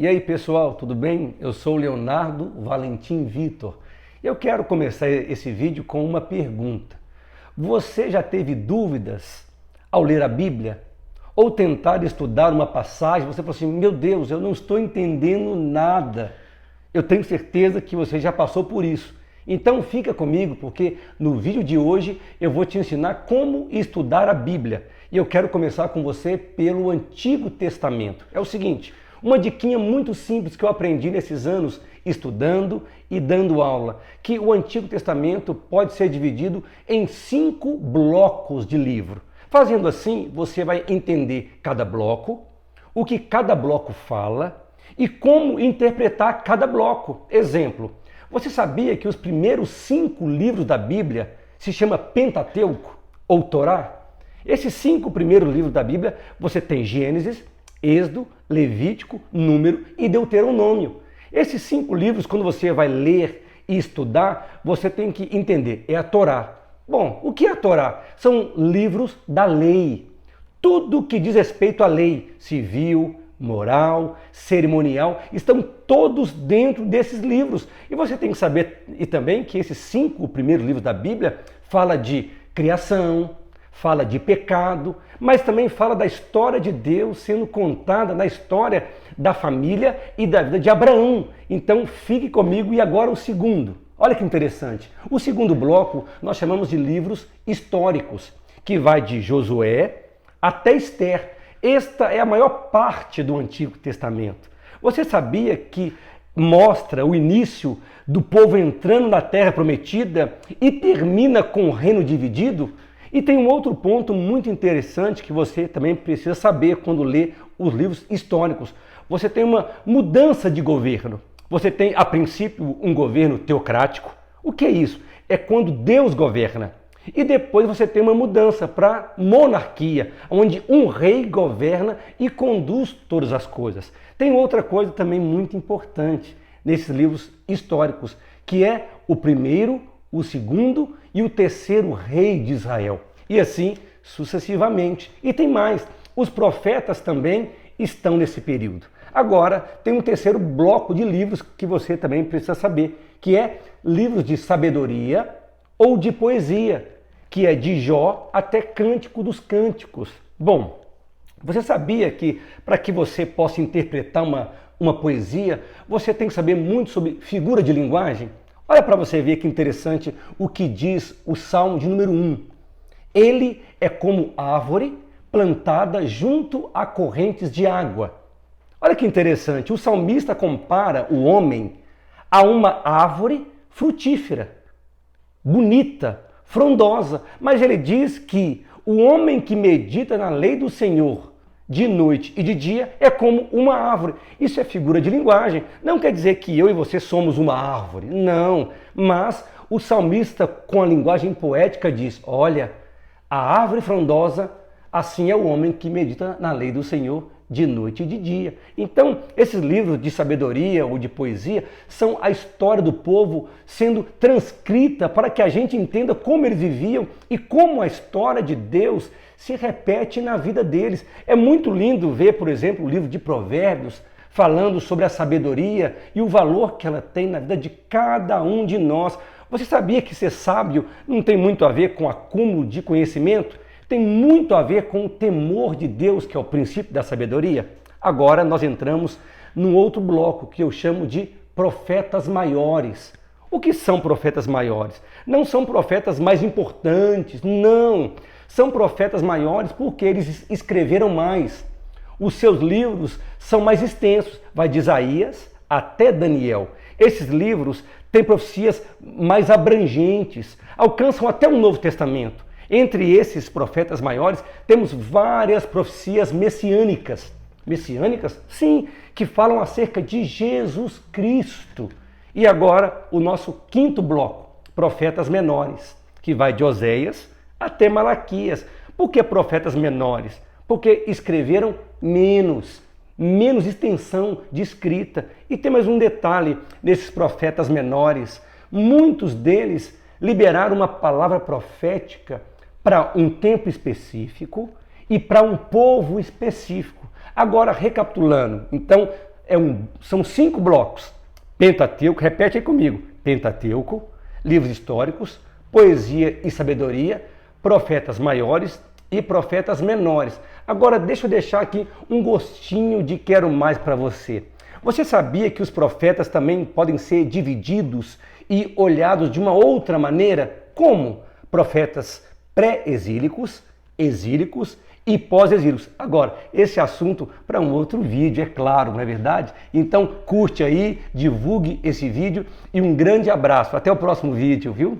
E aí pessoal, tudo bem? Eu sou o Leonardo Valentim Vitor. Eu quero começar esse vídeo com uma pergunta. Você já teve dúvidas ao ler a Bíblia? Ou tentar estudar uma passagem, você falou assim, meu Deus, eu não estou entendendo nada. Eu tenho certeza que você já passou por isso. Então fica comigo, porque no vídeo de hoje eu vou te ensinar como estudar a Bíblia. E eu quero começar com você pelo Antigo Testamento. É o seguinte, uma diquinha muito simples que eu aprendi nesses anos estudando e dando aula, que o Antigo Testamento pode ser dividido em 5 blocos de livro. Fazendo assim, você vai entender cada bloco, o que cada bloco fala e como interpretar cada bloco. Exemplo, você sabia que os primeiros 5 livros da Bíblia se chama Pentateuco ou Torá? Esses 5 primeiros livros da Bíblia, você tem Gênesis, Êxodo, Levítico, Número e Deuteronômio. Esses 5 livros, quando você vai ler e estudar, você tem que entender, é a Torá. Bom, o que é a Torá? São livros da lei. Tudo que diz respeito à lei civil, moral, cerimonial, estão todos dentro desses livros. E você tem que saber e também que esses 5 primeiros livros da Bíblia fala de criação, fala de pecado, mas também fala da história de Deus sendo contada na história da família e da vida de Abraão. Então fique comigo e agora o segundo. Olha que interessante. O segundo bloco nós chamamos de livros históricos, que vai de Josué até Esther. Esta é a maior parte do Antigo Testamento. Você sabia que mostra o início do povo entrando na Terra Prometida e termina com o reino dividido? E tem um outro ponto muito interessante que você também precisa saber quando lê os livros históricos. Você tem uma mudança de governo. Você tem, a princípio, um governo teocrático. O que é isso? É quando Deus governa. E depois você tem uma mudança para monarquia, onde um rei governa e conduz todas as coisas. Tem outra coisa também muito importante nesses livros históricos, que é o primeiro, o segundo e o terceiro rei de Israel. E assim sucessivamente. E tem mais, os profetas também estão nesse período. Agora, tem um terceiro bloco de livros que você também precisa saber, que é livros de sabedoria ou de poesia, que é de Jó até Cântico dos Cânticos. Bom, você sabia que para que você possa interpretar uma poesia, você tem que saber muito sobre figura de linguagem? Olha para você ver que interessante o que diz o Salmo de número 1. Ele é como árvore plantada junto a correntes de água. Olha que interessante, o salmista compara o homem a uma árvore frutífera, bonita, frondosa, mas ele diz que o homem que medita na lei do Senhor de noite e de dia é como uma árvore. Isso é figura de linguagem. Não quer dizer que eu e você somos uma árvore, não. Mas o salmista, com a linguagem poética, diz, olha, a árvore frondosa, assim é o homem que medita na lei do Senhor de noite e de dia. Então, esses livros de sabedoria ou de poesia são a história do povo sendo transcrita para que a gente entenda como eles viviam e como a história de Deus se repete na vida deles. É muito lindo ver, por exemplo, o livro de Provérbios falando sobre a sabedoria e o valor que ela tem na vida de cada um de nós. Você sabia que ser sábio não tem muito a ver com acúmulo de conhecimento? Tem muito a ver com o temor de Deus, que é o princípio da sabedoria. Agora nós entramos num outro bloco que eu chamo de profetas maiores. O que são profetas maiores? Não são profetas mais importantes, não. São profetas maiores porque eles escreveram mais. Os seus livros são mais extensos, vai de Isaías até Daniel. Esses livros têm profecias mais abrangentes, alcançam até o Novo Testamento. Entre esses profetas maiores, temos várias profecias messiânicas. Messiânicas? Sim, que falam acerca de Jesus Cristo. E agora, o nosso quinto bloco, profetas menores, que vai de Oséias até Malaquias. Por que profetas menores? Porque escreveram menos extensão de escrita. E tem mais um detalhe nesses profetas menores. Muitos deles liberaram uma palavra profética para um tempo específico e para um povo específico. Agora, recapitulando, então, são 5 blocos. Pentateuco, repete aí comigo. Pentateuco, livros históricos, poesia e sabedoria, profetas maiores e profetas menores. Agora deixa eu deixar aqui um gostinho de quero mais para você. Você sabia que os profetas também podem ser divididos e olhados de uma outra maneira? Como? Profetas pré-exílicos, exílicos e pós-exílicos. Agora, esse assunto para um outro vídeo, é claro, não é verdade? Então curte aí, divulgue esse vídeo e um grande abraço. Até o próximo vídeo, viu?